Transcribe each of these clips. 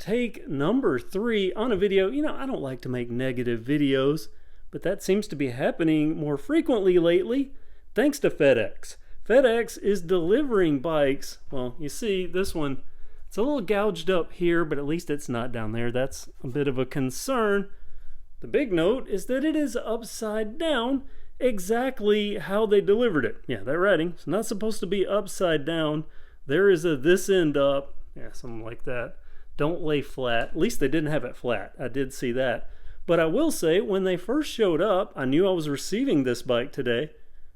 take number 3 on a video. I don't like to make negative videos, but that seems to be happening more frequently lately, thanks to FedEx. FedEx is delivering bikes. Well, you see this one, it's a little gouged up here, but at least it's not down there. That's a bit of a concern. The big note is that it is upside down, exactly how they delivered it. Yeah, that writing, it's not supposed to be upside down. There is a this end up, yeah, something like that. Don't lay flat. At least they didn't have it flat. I did see that. But I will say, when they first showed up, I knew I was receiving this bike today.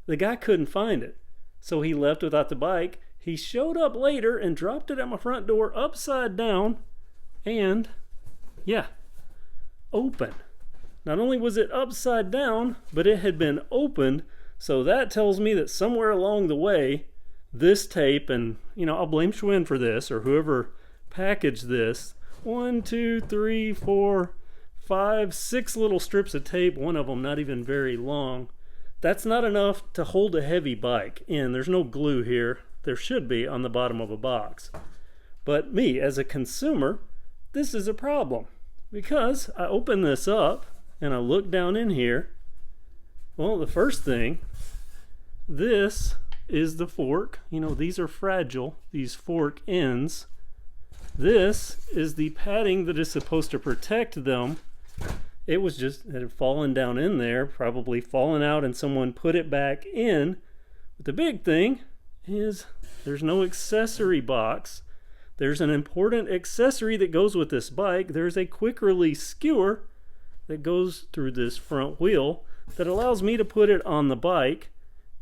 The guy couldn't find it, so he left without the bike. He showed up later and dropped it at my front door upside down, and yeah, open. Not only was it upside down, but it had been opened, so that tells me that somewhere along the way, this tape, and I'll blame Schwinn for this, or whoever packaged this, 1, 2, 3, 4, 5, 6 little strips of tape, one of them not even very long. That's not enough to hold a heavy bike in. There's no glue here. There should be on the bottom of a box. But me, as a consumer, this is a problem, because I open this up and I look down in here. Well, the first thing, this is the fork. These are fragile, these fork ends. This is the padding that is supposed to protect them. It had fallen down in there, probably fallen out, and someone put it back in. But the big thing is there's no accessory box. There's an important accessory that goes with this bike. There's a quick release skewer that goes through this front wheel that allows me to put it on the bike,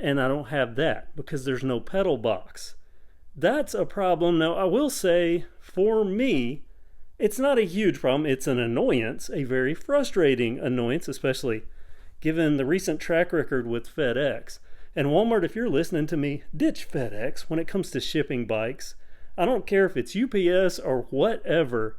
and I don't have that because there's no pedal box. That's a problem. Now, I will say, for me, it's not a huge problem. It's an annoyance, a very frustrating annoyance, especially given the recent track record with FedEx. And Walmart, if you're listening to me, ditch FedEx when it comes to shipping bikes. I don't care if it's UPS or whatever.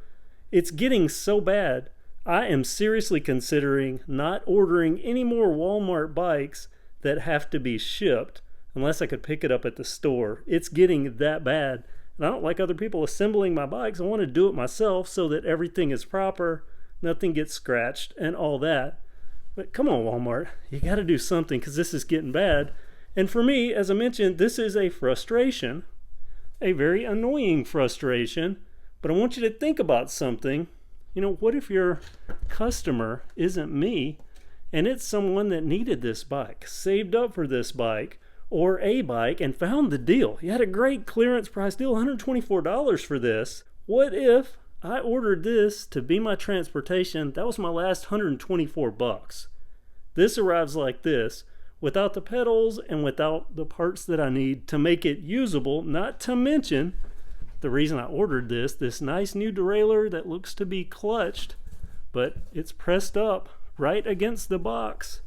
It's getting so bad. I am seriously considering not ordering any more Walmart bikes that have to be shipped unless I could pick it up at the store. It's getting that bad. And I don't like other people assembling my bikes. I want to do it myself so that everything is proper, nothing gets scratched, and all that. But come on, Walmart. You got to do something, because this is getting bad. And for me, as I mentioned, this is a frustration, a very annoying frustration. But I want you to think about something. What if your customer isn't me, and it's someone that needed this bike, saved up for this bike, or a bike, and found the deal? You had a great clearance price deal, $124 for this. What if I ordered this to be my transportation? That was my last $124. This arrives like this, without the pedals and without the parts that I need to make it usable, not to mention the reason I ordered this nice new derailleur that looks to be clutched, but it's pressed up right against the box,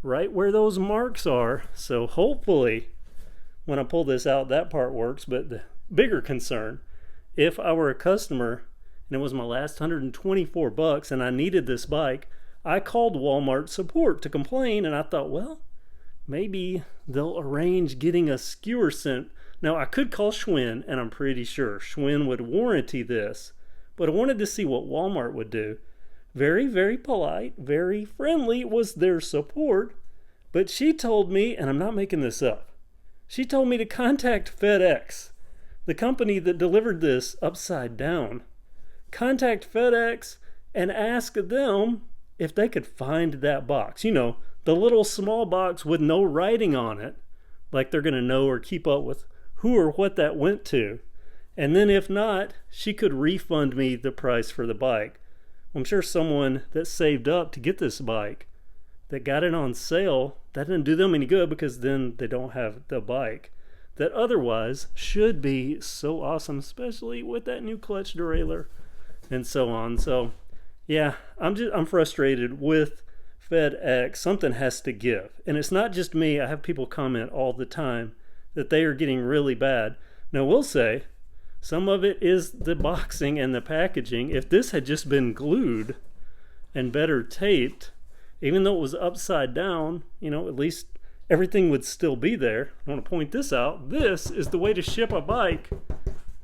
right where those marks are. So hopefully when I pull this out, that part works. But the bigger concern, if I were a customer and it was my last $124 and I needed this bike, I called Walmart support to complain, and I thought, well, maybe they'll arrange getting a skewer sent. Now, I could call Schwinn, and I'm pretty sure Schwinn would warranty this, but I wanted to see what Walmart would do. Very, very polite, very friendly was their support, but she told me, and I'm not making this up, she told me to contact FedEx, the company that delivered this upside down. Contact FedEx and ask them if they could find that box. The little small box with no writing on it, like they're going to know or keep up with who or what that went to. And then if not, she could refund me the price for the bike. I'm sure someone that saved up to get this bike, that got it on sale, that didn't do them any good, because then they don't have the bike that otherwise should be so awesome, especially with that new clutch derailleur and so on. So yeah, I'm frustrated with FedEx. Something has to give. And it's not just me. I have people comment all the time that they are getting really bad. Now, we'll say some of it is the boxing and the packaging. If this had just been glued and better taped, even though it was upside down, at least everything would still be there. I want to point this out. This is the way to ship a bike.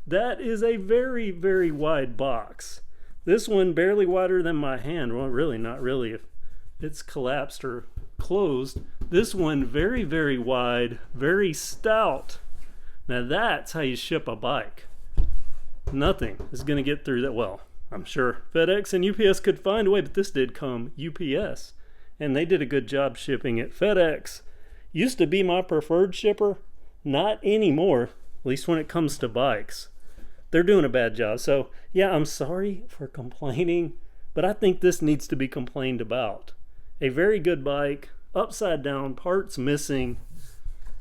That is a very, very wide box. This one barely wider than my hand. Well, really, not really if it's collapsed or closed. This one very, very wide, very stout. Now that's how you ship a bike. Nothing is going to get through that. Well, I'm sure FedEx and UPS could find a way, but this did come UPS. And they did a good job shipping it. FedEx used to be my preferred shipper. Not anymore, at least when it comes to bikes. They're doing a bad job. So, yeah, I'm sorry for complaining, but I think this needs to be complained about. A very good bike, upside down, parts missing.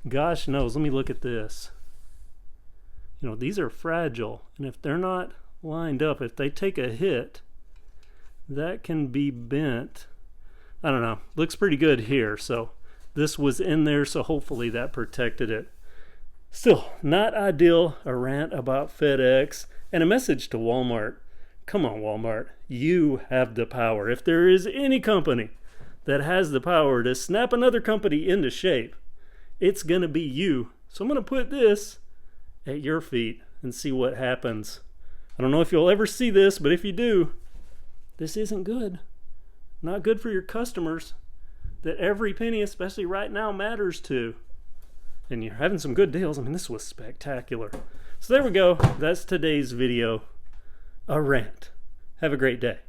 Gosh knows, let me look at this. You know, these are fragile, and if they're not lined up, if they take a hit, that can be bent. I don't know, looks pretty good here. So this was in there, so hopefully that protected it. Still, not ideal. A rant about FedEx and a message to Walmart. Come on, Walmart, you have the power. If there is any company that has the power to snap another company into shape, it's gonna be you. So I'm gonna put this at your feet and see what happens. I don't know if you'll ever see this, but if you do, this isn't good. Not good for your customers that every penny, especially right now, matters to. And you're having some good deals. I mean, this was spectacular. So there we go. That's today's video. A rant. Have a great day.